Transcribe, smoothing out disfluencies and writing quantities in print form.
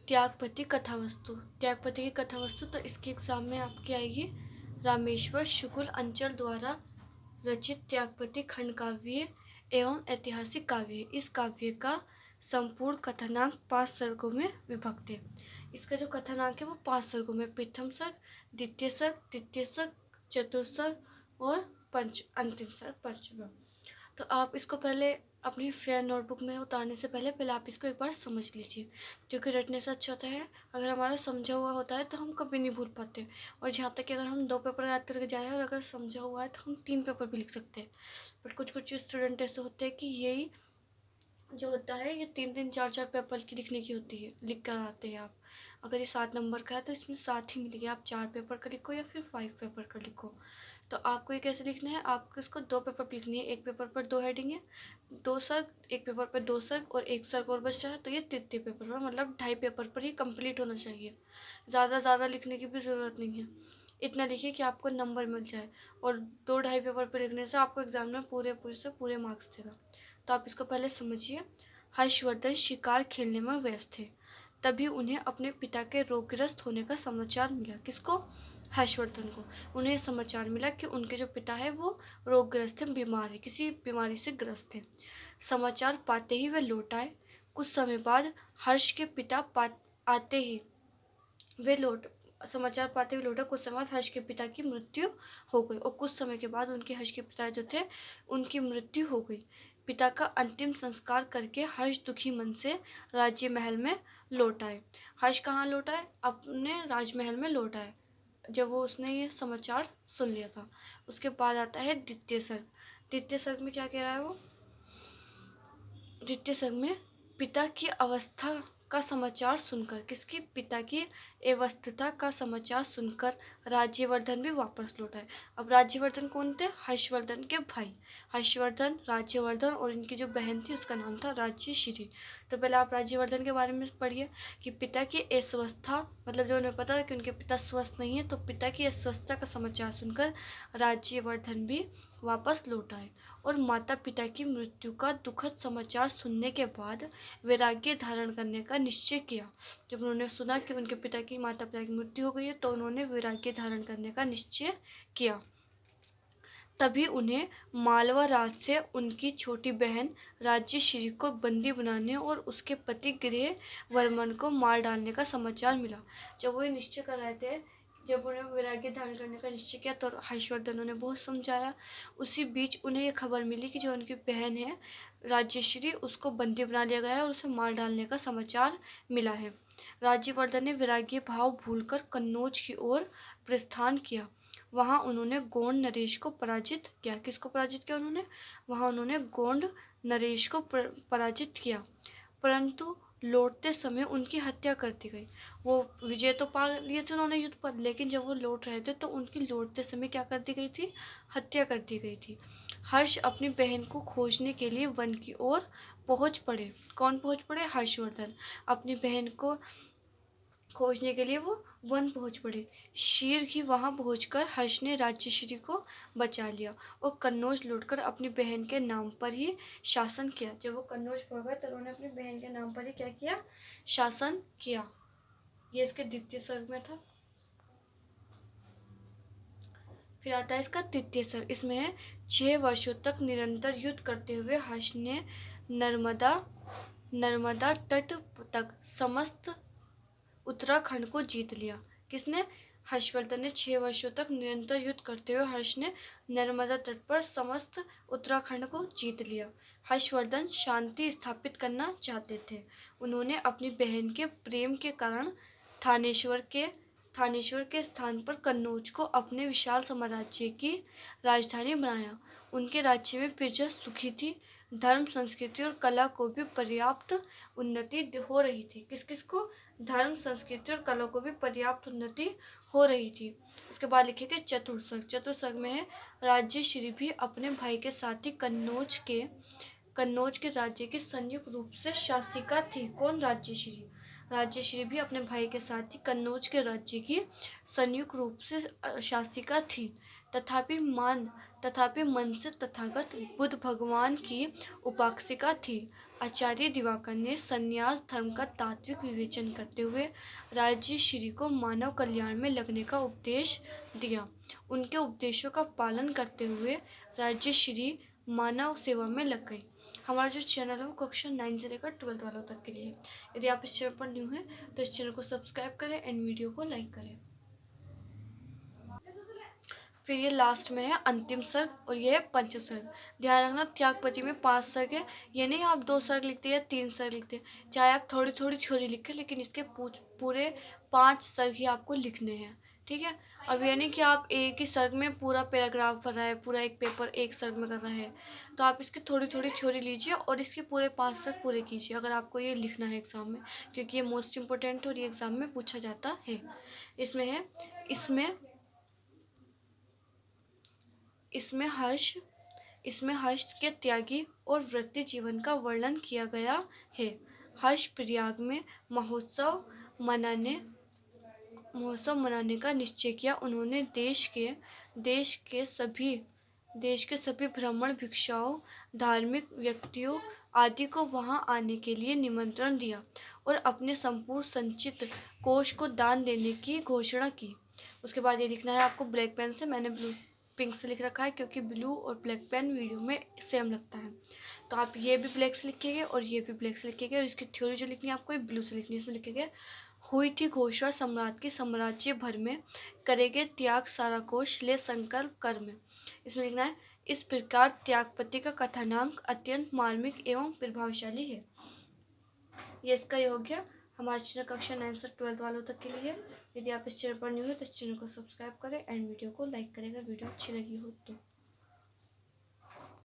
त्यागपति कथावस्तु। त्यागपति की कथावस्तु तो इसके एग्जाम में आपकी आएगी। रामेश्वर शुक्ल अंचल द्वारा रचित त्यागपति खंड काव्य एवं ऐतिहासिक काव्य है। इस काव्य का संपूर्ण कथानांक 5 सर्गों में विभक्त है। इसका जो कथानांक है वो 5 सर्गों में, प्रथम सर्ग, द्वितीय सर्ग, तृतीय सर्ग, चतुर्थ सर्ग और अंतिम सर्ग, पंचम। तो आप इसको पहले अपनी फेयर नोटबुक में उतारने से पहले आप इसको एक बार समझ लीजिए, क्योंकि रटने से अच्छा होता है। अगर हमारा समझा हुआ होता है तो हम कभी नहीं भूल पाते। और जहाँ तक कि अगर हम 2 पेपर याद करके जा रहे हैं और अगर समझा हुआ है तो हम 3 पेपर भी लिख सकते हैं। बट कुछ कुछ स्टूडेंट ऐसे होते हैं कि यही जो होता है ये 3 4 पेपर की लिखने की होती है, लिख कर आते हैं आप। अगर ये 7 नंबर का है तो इसमें 7 ही मिलेगी। आप 4 पेपर का लिखो या फिर 5 पेपर का लिखो। तो आपको ये कैसे लिखना है, आपको इसको 2 पेपर पर लिखनी है। एक पेपर पर 2 हेडिंग है, 2 सर्ग, एक पेपर पर 2 सर्ग और 1 सर्ग और बच रहा है, तो ये तृतीय पेपर पर, मतलब 2.5 पेपर पर ही कंप्लीट होना चाहिए। ज़्यादा लिखने की भी ज़रूरत नहीं है। इतना लिखिए कि आपको नंबर मिल जाए। और 2 2.5 पेपर पर लिखने से आपको एग्जाम में पूरे मार्क्स देगा। तो आप इसको पहले समझिए। हर्षवर्धन शिकार खेलने में व्यस्त थे। तभी उन्हें अपने पिता के रोगग्रस्त होने का समाचार मिला। किसको? हर्षवर्धन को। उन्हें समाचार मिला कि उनके जो पिता है वो रोगग्रस्त हैं, बीमार है, किसी बीमारी से ग्रस्त है। समाचार पाते ही वे लौट आए। कुछ समय बाद हर्ष के पिता आते ही वे लौट समाचार पाते हुए लौटा। कुछ समय बाद हर्ष के पिता की मृत्यु हो गई और कुछ समय के बाद उनके हर्ष के पिता जो थे उनकी मृत्यु हो गई। पिता का अंतिम संस्कार करके हर्ष दुखी मन से राज्य महल में लौट आए। हर्ष कहाँ लौट आए? अपने राजमहल में लौट आए जब वो उसने ये समाचार सुन लिया था। उसके बाद आता है द्वितीय सर्ग। द्वितीय सर्ग में क्या कह रहा है वो? द्वितीय सर्ग में पिता की अवस्था का समाचार सुनकर, किसकी? पिता की अवस्था का समाचार सुनकर राज्यवर्धन भी वापस लौट आए। अब राज्यवर्धन कौन थे? हर्षवर्धन के भाई। हर्षवर्धन, राज्यवर्धन और इनकी जो बहन थी उसका नाम था राज्यश्री। तो पहले आप राज्यवर्धन के बारे में पढ़िए कि पिता की अस्वस्थता, मतलब जो उन्हें पता है कि उनके पिता स्वस्थ नहीं है, तो पिता की अस्वस्थता का समाचार सुनकर राज्यवर्धन भी वापस लौट आए। और माता पिता की मृत्यु का दुखद समाचार सुनने के बाद वैराग्य धारण करने का निश्चय किया। जब उन्होंने सुना कि उनके पिता की, माता पिता की मृत्यु हो गई है, तो उन्होंने वैराग्य धारण करने का निश्चय किया। तभी उन्हें मालवा राज से उनकी छोटी बहन राज्यश्री को बंदी बनाने और उसके पति गृह वर्मन को मार डालने का समाचार मिला। जब वो निश्चय कर रहे थे, जब उन्हें वैराग्य धारण करने का निश्चय किया तो हर्षवर्धन ने बहुत समझाया। उसी बीच उन्हें ये खबर मिली कि जो उनकी बहन है राज्यश्री, उसको बंदी बना लिया गया है और उसे मार डालने का समाचार मिला है। राज्यवर्धन ने वैराग्य भाव भूलकर कन्नौज की ओर प्रस्थान किया। वहां उन्होंने गोंड नरेश को पराजित किया। किसको पराजित किया उन्होंने? वहां उन्होंने गोंड नरेश को पराजित किया, परंतु लौटते समय उनकी हत्या कर दी गई। वो विजय तो पा लिए थे उन्होंने युद्ध पर, लेकिन जब वो लौट रहे थे तो उनकी लौटते समय क्या कर दी गई थी? हत्या कर दी गई थी। हर्ष अपनी बहन को खोजने के लिए वन की ओर पहुंच पड़े। कौन पहुंच पड़े? हर्षवर्धन अपनी बहन को खोजने के लिए वो वन पहुंच पड़े। शीर ही वहां पहुंचकर हर्ष ने राज्यश्री को बचा लिया और कन्नौज लौटकर अपनी बहन के नाम पर ही शासन किया। जब वो कन्नौज पहुंच गए तो उन्होंने अपनी बहन के नाम पर ही क्या किया? शासन किया। ये इसके द्वितीय सर्ग में था। फिर आता है इसका तृतीय सर्ग। इसमें 6 वर्षों तक निरंतर युद्ध करते हुए हर्ष ने नर्मदा तट तक समस्त उत्तराखंड को जीत लिया। किसने? हर्षवर्धन ने 6 वर्षों तक निरंतर युद्ध करते हुए हर्ष ने नर्मदा तट पर समस्त उत्तराखंड को जीत लिया। हर्षवर्धन शांति स्थापित करना चाहते थे। उन्होंने अपनी बहन के प्रेम के कारण थानेश्वर के स्थान पर कन्नौज को अपने विशाल साम्राज्य की राजधानी बनाया। उनके राज्य में प्रजा सुखी थी। धर्म, संस्कृति और कला को भी पर्याप्त उन्नति हो रही थी। किस किस को? धर्म, संस्कृति और कला को भी पर्याप्त उन्नति हो रही थी। उसके बाद लिखेंगे चतुर्थ सर्ग। चतुर्थ सर्ग में है राज्यश्री भी अपने भाई के साथ ही कन्नौज के राज्य की संयुक्त रूप से शासिका थी। कौन? राज्यश्री। राज्यश्री भी अपने भाई के साथ ही कन्नौज के राज्य की संयुक्त रूप से शासिका थी। तथापि मान तथापि मन से तथागत बुद्ध भगवान की उपासिका थी। आचार्य दिवाकर ने संन्यास धर्म का तात्विक विवेचन करते हुए राज्यश्री को मानव कल्याण में लगने का उपदेश दिया। उनके उपदेशों का पालन करते हुए राज्यश्री मानव सेवा में लग गई। हमारा जो चैनल है वो कक्षा 9 से लेकर 12th वालों तक के लिए है। यदि आप इस चैनल पर न्यू हैं तो इस चैनल को सब्सक्राइब करें एंड वीडियो को लाइक करें। फिर ये लास्ट में है अंतिम सर्ग और ये है पंचसर्ग। ध्यान रखना त्यागपति में 5 सर्ग है। ये नहीं आप 2 सर्ग लिखते या 3 सर्ग लिखते, चाहे आप थोड़ी थोड़ी थ्योरी लिखें, लेकिन इसके पूरे 5 सर्ग ही आपको लिखने हैं। ठीक है। अब ये नहीं कि आप एक ही सर्ग में पूरा पैराग्राफ भर रहा है, पूरा एक पेपर एक सर्ग में कर रहा है, तो आप इसकी थोड़ी थोड़ी थ्योरी लीजिए और इसके पूरे 5 सर्ग पूरे कीजिए अगर आपको ये लिखना है एग्ज़ाम में, क्योंकि ये मोस्ट इंपॉर्टेंट है और ये एग्ज़ाम में पूछा जाता है। इसमें है इसमें हर्ष के त्यागी और वृत्ति जीवन का वर्णन किया गया है। हर्ष प्रयाग में महोत्सव मनाने का निश्चय किया। उन्होंने देश के सभी ब्राह्मण भिक्षुओं, धार्मिक व्यक्तियों आदि को वहां आने के लिए निमंत्रण दिया और अपने संपूर्ण संचित कोष को दान देने की घोषणा की। उसके बाद ये लिखना है आपको ब्लैक पेन से। मैंने पिंक से लिख रखा है क्योंकि ब्लू और ब्लैक पेन वीडियो में सेम लगता है। तो आप ये भी ब्लैक से लिखेंगे और ये भी ब्लैक से लिखेंगे और इसकी थ्योरी जो लिखनी है आपको ये ब्लू से लिखनी है। इसमें लिखेंगे हुई थी घोषणा सम्राट की साम्राज्य भर में करेंगे त्याग सारा कोश ले संकल्प कर में। इसमें लिखना है इस प्रकार त्यागपति का कथनांक अत्यंत मार्मिक एवं प्रभावशाली है। ये इसका योग्य हमारे चैनल कक्षा 9 से 12th वालों तक के लिए है। यदि आप इस चैनल पर न्यू है तो इस चैनल को सब्सक्राइब करें एंड वीडियो को लाइक करें अगर वीडियो अच्छी लगी हो तो।